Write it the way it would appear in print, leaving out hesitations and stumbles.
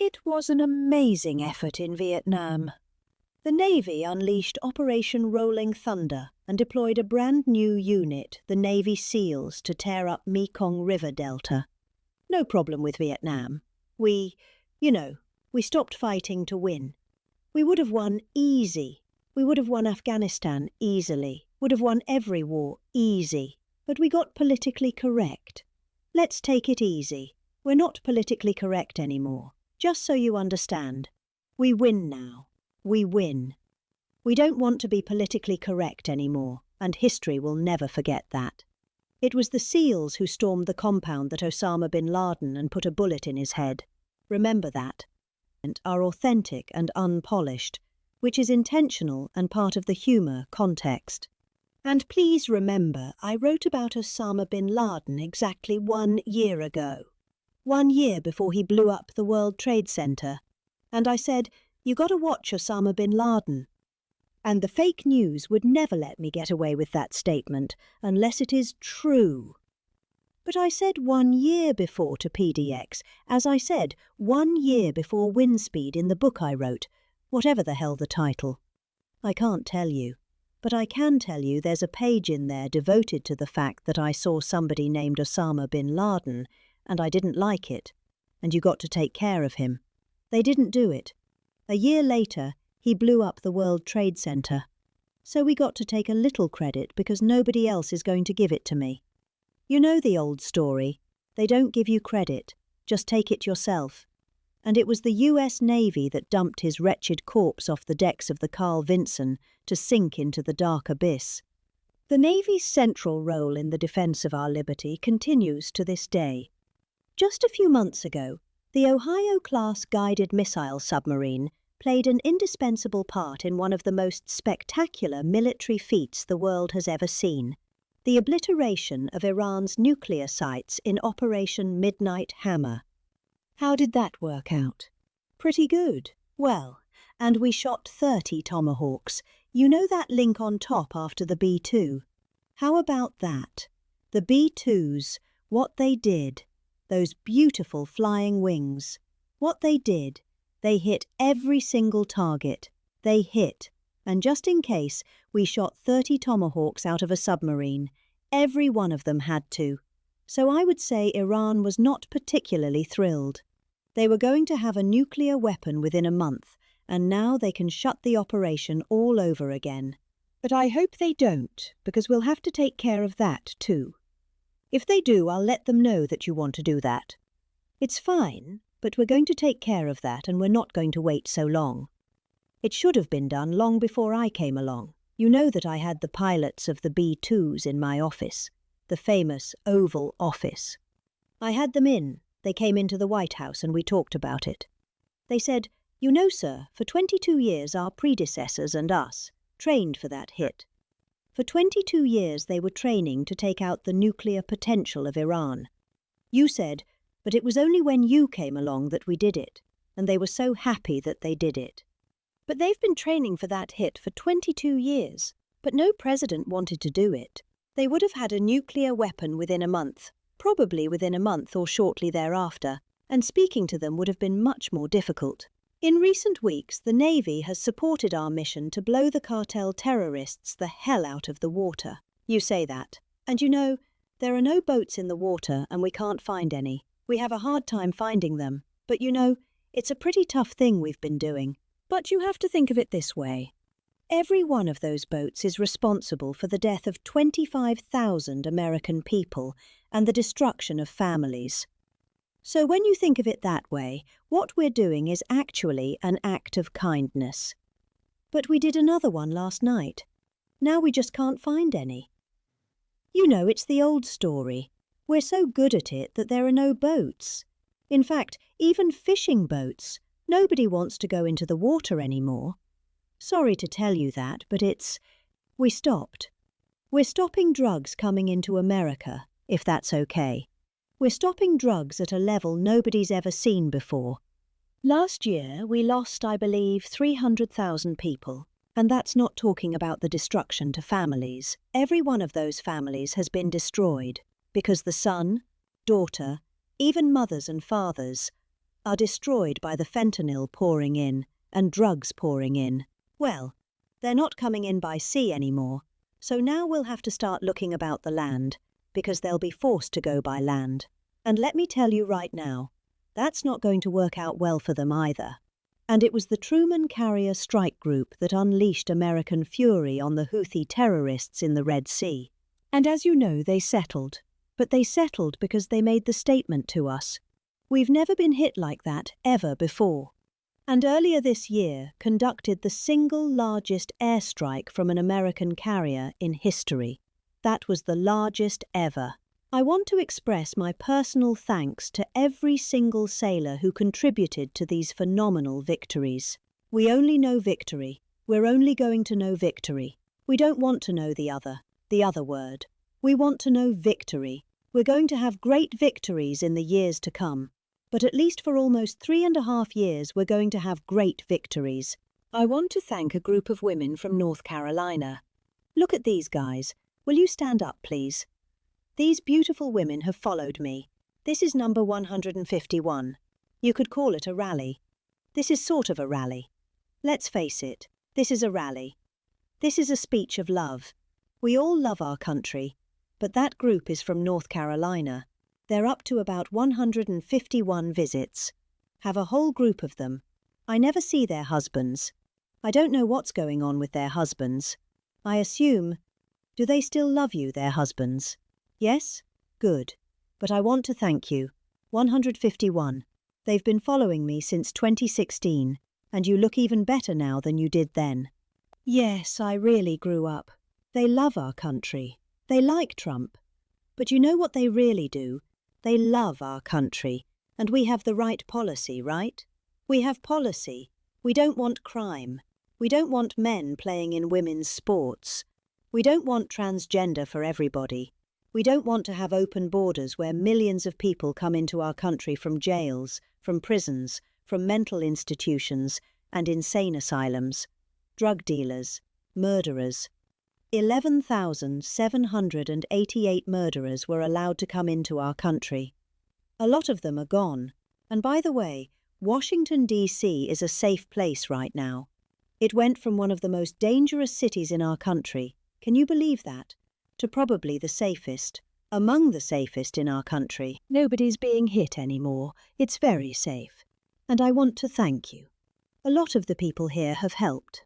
It was an amazing effort in Vietnam. The Navy unleashed Operation Rolling Thunder and deployed a brand new unit, the Navy SEALs, to tear up Mekong River Delta. No problem with Vietnam. We stopped fighting to win. We would have won easy. We would have won Afghanistan easily, would have won every war easy. But we got politically correct. Let's take it easy. We're not politically correct anymore. Just so you understand. We win now. We win. We don't want to be politically correct anymore, and history will never forget that. It was the SEALs who stormed the compound that Osama bin Laden and put a bullet in his head. Remember that. Are authentic and unpolished, which is intentional and part of the humour context. And please remember, I wrote about Osama bin Laden exactly 1 year ago. 1 year before he blew up the World Trade Center. And I said, you gotta watch Osama bin Laden. And the fake news would never let me get away with that statement unless it is true. But I said 1 year before to PDX, as I said 1 year before Wind Speed in the book I wrote, whatever the hell the title. I can't tell you, but I can tell you there's a page in there devoted to the fact that I saw somebody named Osama bin Laden, and I didn't like it, and you got to take care of him. They didn't do it. A year later, he blew up the World Trade Center. So we got to take a little credit because nobody else is going to give it to me. You know the old story. They don't give you credit, just take it yourself. And it was the US Navy that dumped his wretched corpse off the decks of the Carl Vinson to sink into the dark abyss. The Navy's central role in the defense of our liberty continues to this day. Just a few months ago, the Ohio-class guided missile submarine played an indispensable part in one of the most spectacular military feats the world has ever seen, the obliteration of Iran's nuclear sites in Operation Midnight Hammer. How did that work out? Pretty good. Well, and we shot 30 Tomahawks. You know that link on top after the B-2? How about that? The B-2s, what they did. Those beautiful flying wings. What they did, they hit every single target. They hit. And just in case, we shot 30 Tomahawks out of a submarine. Every one of them had to. So I would say Iran was not particularly thrilled. They were going to have a nuclear weapon within a month, and now they can shut the operation all over again. But I hope they don't, because we'll have to take care of that too. If they do, I'll let them know that you want to do that. It's fine, but we're going to take care of that and we're not going to wait so long. It should have been done long before I came along. You know that I had the pilots of the B-2s in my office, the famous Oval Office. I had them in. They came into the White House and we talked about it. They said, you know, sir, for 22 years our predecessors and us trained for that hit. For 22 years they were training to take out the nuclear potential of Iran. You said, but it was only when you came along that we did it, and they were so happy that they did it. But they've been training for that hit for 22 years, but no president wanted to do it. They would have had a nuclear weapon within a month, probably within a month or shortly thereafter, and speaking to them would have been much more difficult. In recent weeks, the Navy has supported our mission to blow the cartel terrorists the hell out of the water. You say that. And you know, there are no boats in the water and we can't find any. We have a hard time finding them. But you know, it's a pretty tough thing we've been doing. But you have to think of it this way. Every one of those boats is responsible for the death of 25,000 American people and the destruction of families. So when you think of it that way, what we're doing is actually an act of kindness. But we did another one last night. Now we just can't find any. You know, it's the old story. We're so good at it that there are no boats. In fact, even fishing boats. Nobody wants to go into the water anymore. Sorry to tell you that, but we stopped. We're stopping drugs coming into America, if that's okay. We're stopping drugs at a level nobody's ever seen before. Last year, we lost, I believe, 300,000 people. And that's not talking about the destruction to families. Every one of those families has been destroyed because the son, daughter, even mothers and fathers are destroyed by the fentanyl pouring in and drugs pouring in. Well, they're not coming in by sea anymore, so now we'll have to start looking about the land, because they'll be forced to go by land. And let me tell you right now, that's not going to work out well for them either. And it was the Truman Carrier strike group that unleashed American fury on the Houthi terrorists in the Red Sea. And as you know, they settled. But they settled because they made the statement to us. We've never been hit like that ever before. And earlier this year conducted the single largest airstrike from an American carrier in history. That was the largest ever. I want to express my personal thanks to every single sailor who contributed to these phenomenal victories. We only know victory. We're only going to know victory. We don't want to know the other word. We want to know victory. We're going to have great victories in the years to come. But at least for almost 3.5 years, we're going to have great victories. I want to thank a group of women from North Carolina. Look at these guys. Will you stand up, please? These beautiful women have followed me. This is number 151. You could call it a rally. This is sort of a rally. Let's face it, this is a rally. This is a speech of love. We all love our country, but that group is from North Carolina. They're up to about 151 visits. Have a whole group of them. I never see their husbands. I don't know what's going on with their husbands. I assume, do they still love you, their husbands? Yes? Good. But I want to thank you. 151. They've been following me since 2016, and you look even better now than you did then. Yes, I really grew up. They love our country. They like Trump. But you know what they really do? They love our country. And we have the right policy, right? We have policy. We don't want crime. We don't want men playing in women's sports. We don't want transgender for everybody. We don't want to have open borders where millions of people come into our country from jails, from prisons, from mental institutions and insane asylums, drug dealers, murderers. 11,788 murderers were allowed to come into our country. A lot of them are gone. And by the way, Washington, D.C. is a safe place right now. It went from one of the most dangerous cities in our country, can you believe that, to probably the safest, among the safest in our country. Nobody's being hit anymore. It's very safe. And I want to thank you. A lot of the people here have helped.